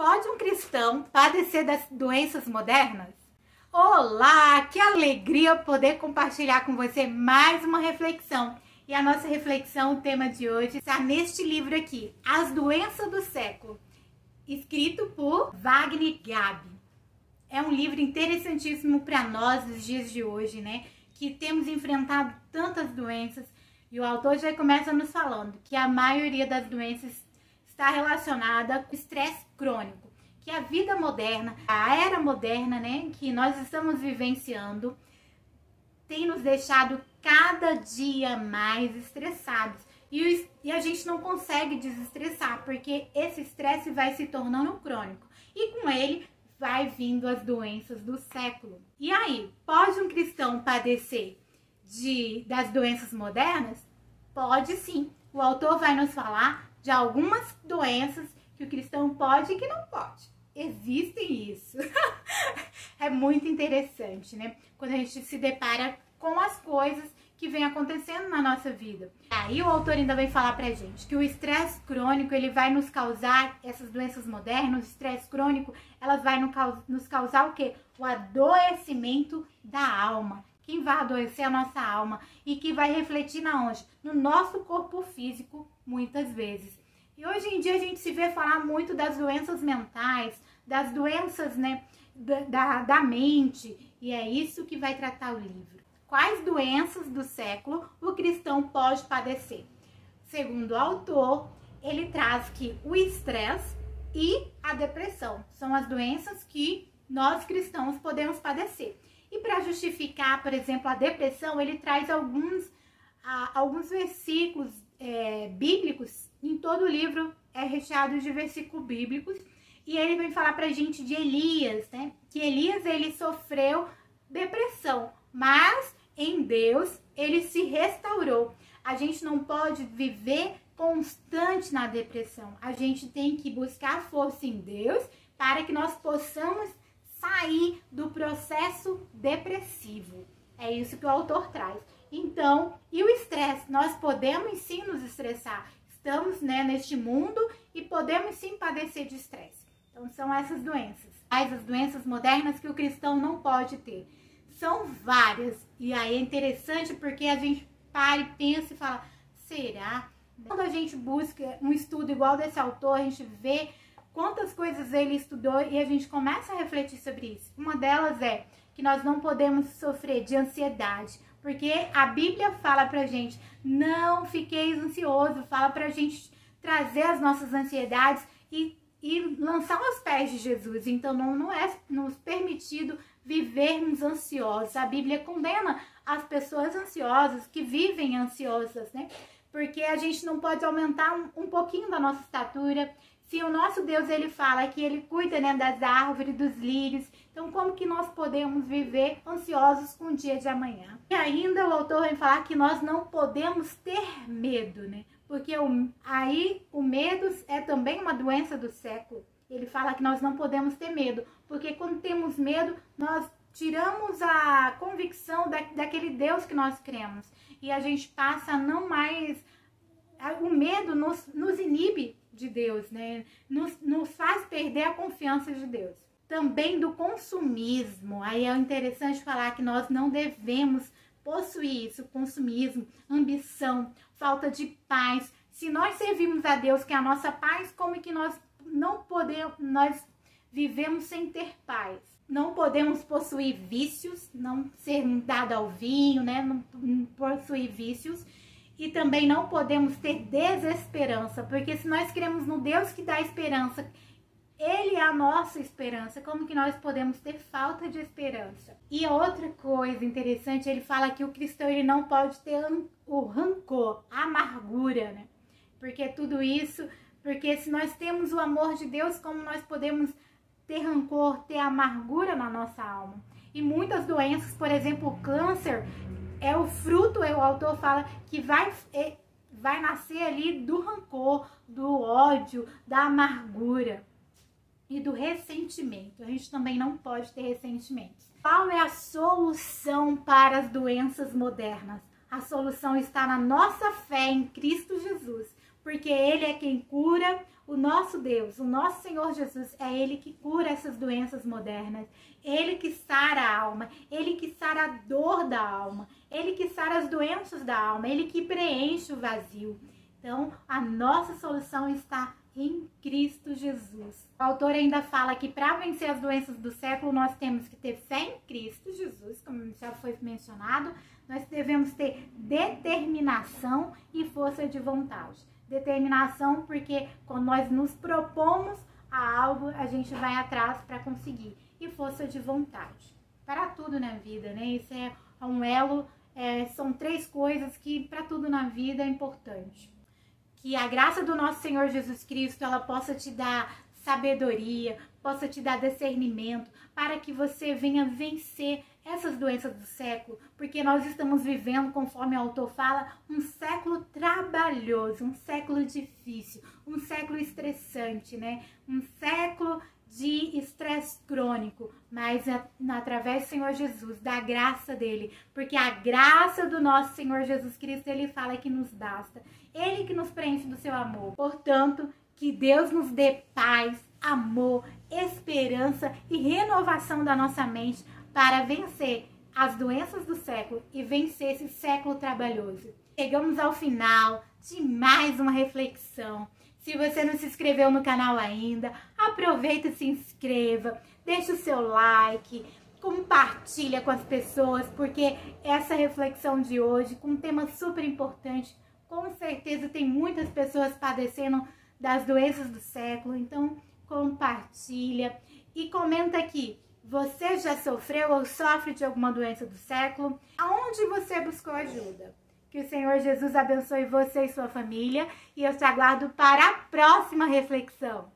Pode um cristão padecer das doenças modernas? Olá, que alegria poder compartilhar com você mais uma reflexão. E a nossa reflexão, o tema de hoje, está neste livro aqui, As Doenças do Século, escrito por Wagner Gabi. É um livro interessantíssimo para nós nos dias de hoje, né? Que temos enfrentado tantas doenças. E o autor já começa nos falando que a maioria das doenças está relacionada com estresse crônico, que a vida moderna, a era moderna, né, que nós estamos vivenciando, tem nos deixado cada dia mais estressados. E a gente não consegue desestressar, porque esse estresse vai se tornando crônico. E com ele vai vindo as doenças do século. E aí, pode um cristão padecer das doenças modernas? Pode sim. O autor vai nos falar de algumas doenças que o cristão pode e que não pode. Existem isso. É muito interessante, né? Quando a gente se depara com as coisas que vem acontecendo na nossa vida. Aí o autor ainda vem falar pra gente que o estresse crônico, ele vai nos causar, essas doenças modernas, o estresse crônico, elas vai nos causar o quê? O adoecimento da alma. Quem vai adoecer a nossa alma e que vai refletir na onde? No nosso corpo físico, muitas vezes. E hoje em dia a gente se vê falar muito das doenças mentais, das doenças, né, da mente, e é isso que vai tratar o livro. Quais doenças do século o cristão pode padecer? Segundo o autor, ele traz que o estresse e a depressão são as doenças que nós cristãos podemos padecer. E para justificar, por exemplo, a depressão, ele traz alguns versículos bíblicos. Em todo o livro é recheado de versículos bíblicos. E ele vem falar pra gente de Elias, né? Que Elias, ele sofreu depressão, mas em Deus ele se restaurou. A gente não pode viver constante na depressão. A gente tem que buscar força em Deus para que nós possamos sair do processo depressivo. É isso que o autor traz. Então, e o estresse? Nós podemos sim nos estressar. Estamos, né, neste mundo e podemos sim padecer de estresse. Então, são essas doenças. As doenças modernas que o cristão não pode ter. São várias. E aí é interessante porque a gente para e pensa e fala, será? Quando a gente busca um estudo igual desse autor, a gente vê quantas coisas ele estudou e a gente começa a refletir sobre isso. Uma delas é que nós não podemos sofrer de ansiedade, porque a Bíblia fala pra gente, não fiqueis ansioso, fala pra gente trazer as nossas ansiedades e lançar aos pés de Jesus. Então não é nos permitido vivermos ansiosos. A Bíblia condena as pessoas ansiosas, que vivem ansiosas, né? Porque a gente não pode aumentar um pouquinho da nossa estatura. Se o nosso Deus, ele fala que ele cuida, né, das árvores, dos lírios, então como que nós podemos viver ansiosos com o dia de amanhã? E ainda o autor vem falar que nós não podemos ter medo, né? Porque aí o medo é também uma doença do século. Ele fala que nós não podemos ter medo, porque quando temos medo, nós tiramos a convicção daquele Deus que nós cremos. E a gente passa a não mais... O medo nos inibe de Deus, né? Nos faz perder a confiança de Deus. Também do consumismo. Aí é interessante falar que nós não devemos possuir isso, consumismo, ambição, falta de paz. Se nós servimos a Deus, que é a nossa paz, como é que nós não podemos, nós vivemos sem ter paz? Não podemos possuir vícios, não ser dado ao vinho, né? Não possuir vícios. E também não podemos ter desesperança, porque se nós cremos no Deus que dá esperança, Ele é a nossa esperança, como que nós podemos ter falta de esperança? E outra coisa interessante, ele fala que o cristão, ele não pode ter o rancor, a amargura, né? Porque tudo isso, porque se nós temos o amor de Deus, como nós podemos ter rancor, ter amargura na nossa alma? E muitas doenças, por exemplo, o câncer, é o fruto, o autor fala, que vai nascer ali do rancor, do ódio, da amargura e do ressentimento. A gente também não pode ter ressentimentos. Qual é a solução para as doenças modernas? A solução está na nossa fé em Cristo Jesus, porque Ele é quem cura. O nosso Deus, o nosso Senhor Jesus, é Ele que cura essas doenças modernas. Ele que sara a alma, Ele que sara a dor da alma, Ele que sara as doenças da alma, Ele que preenche o vazio. Então, a nossa solução está em Cristo Jesus. O autor ainda fala que para vencer as doenças do século, nós temos que ter fé em Cristo Jesus, como já foi mencionado. Nós devemos ter determinação e força de vontade. Determinação porque quando nós nos propomos a algo, a gente vai atrás para conseguir. E força de vontade. Para tudo na vida, né? Isso é um elo, são 3 coisas que para tudo na vida é importante. Que a graça do nosso Senhor Jesus Cristo, ela possa te dar sabedoria, possa te dar discernimento, para que você venha vencer essas doenças do século, porque nós estamos vivendo, conforme o autor fala, um século trabalhoso, um século difícil, um século estressante, né? Um século de estresse crônico, mas através do Senhor Jesus, da graça dele, porque a graça do nosso Senhor Jesus Cristo, ele fala que nos basta, ele que nos preenche do seu amor. Portanto, que Deus nos dê paz, amor, esperança e renovação da nossa mente para vencer as doenças do século e vencer esse século trabalhoso. Chegamos ao final de mais uma reflexão. Se você não se inscreveu no canal ainda, aproveita e se inscreva, deixa o seu like, compartilha com as pessoas, porque essa reflexão de hoje, com um tema super importante, com certeza tem muitas pessoas padecendo das doenças do século, então compartilha e comenta aqui. Você já sofreu ou sofre de alguma doença do século? Aonde você buscou ajuda? Que o Senhor Jesus abençoe você e sua família. E eu te aguardo para a próxima reflexão.